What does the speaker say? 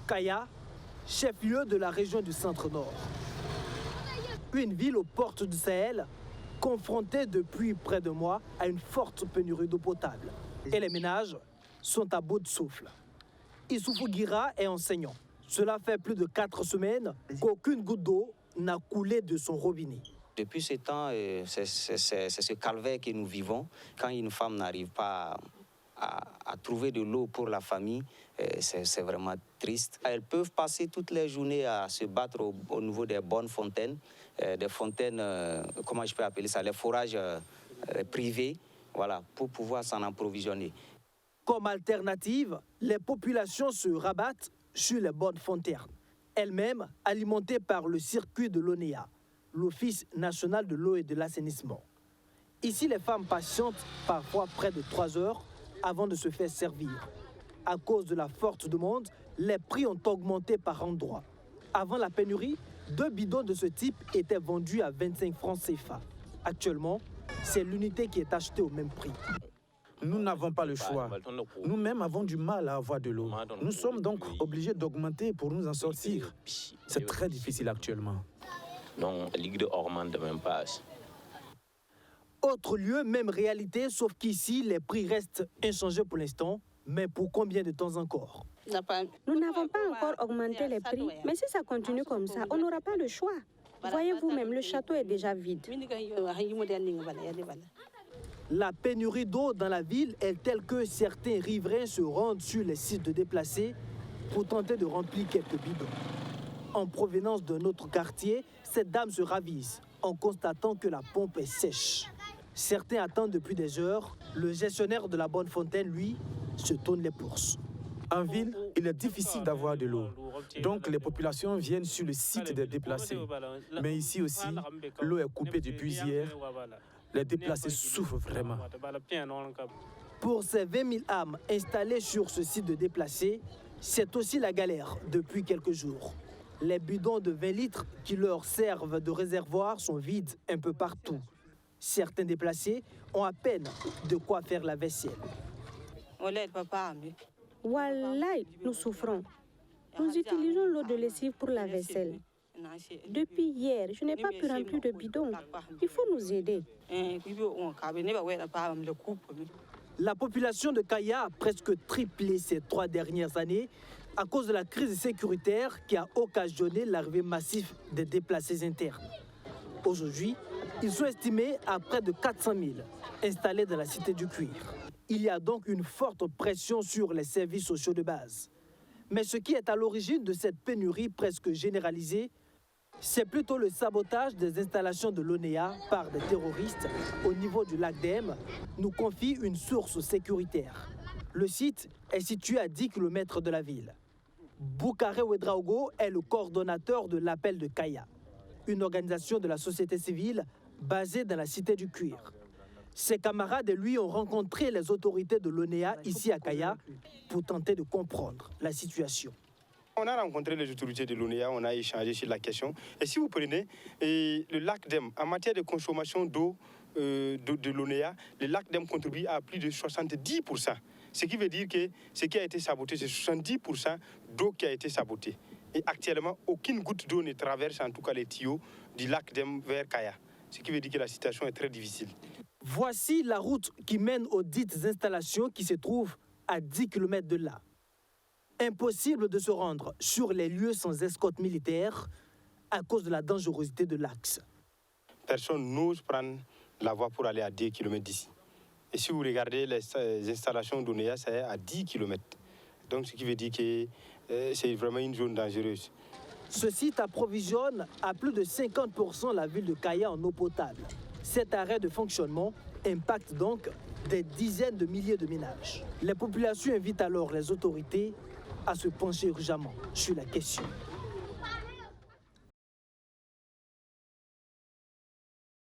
Kaya, chef-lieu de la région du Centre-Nord. Une ville aux portes du Sahel, confrontée depuis près de mois à une forte pénurie d'eau potable. Et les ménages sont à bout de souffle. Issoufou Guira est enseignant. Cela fait plus de 4 semaines qu'aucune goutte d'eau n'a coulé de son robinet. Depuis ce temps, c'est ce calvaire que nous vivons. Quand une femme n'arrive pas à trouver de l'eau pour la famille, c'est vraiment triste. Elles peuvent passer toutes les journées à se battre au niveau des bonnes fontaines, des fontaines, comment je peux appeler ça, les forages privés, voilà, pour pouvoir s'en approvisionner. Comme alternative, les populations se rabattent sur les bonnes fontaines, elles-mêmes alimentées par le circuit de l'ONEA, l'Office national de l'eau et de l'assainissement. Ici, les femmes patientent parfois près de 3 heures avant de se faire servir. À cause de la forte demande, les prix ont augmenté par endroits. Avant la pénurie, 2 bidons de ce type étaient vendus à 25 francs CFA. Actuellement, c'est l'unité qui est achetée au même prix. Nous n'avons pas le choix. Nous-mêmes avons du mal à avoir de l'eau. Nous sommes donc obligés d'augmenter pour nous en sortir. C'est très difficile actuellement. Autre lieu, même réalité, sauf qu'ici, les prix restent inchangés pour l'instant. Mais pour combien de temps encore? Nous n'avons pas encore augmenté les prix, mais si ça continue comme ça, on n'aura pas le choix. Voyez-vous même, le château est déjà vide. La pénurie d'eau dans la ville est telle que certains riverains se rendent sur les sites de déplacés pour tenter de remplir quelques bidons. En provenance d'un autre quartier, cette dame se ravise en constatant que la pompe est sèche. Certains attendent depuis des heures. Le gestionnaire de la bonne fontaine, lui, se tourne les pouces. En ville, il est difficile d'avoir de l'eau. Donc les populations viennent sur le site des déplacés. Mais ici aussi, l'eau est coupée depuis hier. Les déplacés souffrent vraiment. Pour ces 20 000 âmes installées sur ce site de déplacés, c'est aussi la galère depuis quelques jours. Les bidons de 20 litres qui leur servent de réservoir sont vides un peu partout. Certains déplacés ont à peine de quoi faire la vaisselle. Wallahi, nous souffrons. Nous utilisons l'eau de lessive pour la vaisselle. Depuis hier, je n'ai pas pu remplir de bidon. Il faut nous aider. La population de Kaya a presque triplé ces 3 dernières années à cause de la crise sécuritaire qui a occasionné l'arrivée massive des déplacés internes. Aujourd'hui, ils sont estimés à près de 400 000 installés dans la cité du cuir. Il y a donc une forte pression sur les services sociaux de base. Mais ce qui est à l'origine de cette pénurie presque généralisée, c'est plutôt le sabotage des installations de l'ONEA par des terroristes au niveau du lac Dem, nous confie une source sécuritaire. Le site est situé à 10 km de la ville. Boukare Ouedraogo est le coordonnateur de l'appel de Kaya, une organisation de la société civile basée dans la cité du cuir. Ses camarades et lui ont rencontré les autorités de l'ONEA ici à Kaya pour tenter de comprendre la situation. On a rencontré les autorités de l'ONEA, on a échangé sur la question. Et si vous prenez le lac Dem, en matière de consommation d'eau de l'ONEA, le lac Dem contribue à plus de 70%. Ce qui veut dire que ce qui a été saboté, c'est 70% d'eau qui a été sabotée. Et actuellement, aucune goutte d'eau ne traverse en tout cas les tuyaux du lac Dem vers Kaya. Ce qui veut dire que la situation est très difficile. Voici la route qui mène aux dites installations qui se trouvent à 10 km de là. Impossible de se rendre sur les lieux sans escorte militaire à cause de la dangerosité de l'axe. Personne n'ose prendre la voie pour aller à 10 km d'ici. Et si vous regardez les installations d'ONEA, c'est à 10 km. Donc ce qui veut dire que c'est vraiment une zone dangereuse. Ce site approvisionne à plus de 50% la ville de Kaya en eau potable. Cet arrêt de fonctionnement impacte donc des dizaines de milliers de ménages. Les populations invitent alors les autorités à se pencher urgemment sur la question.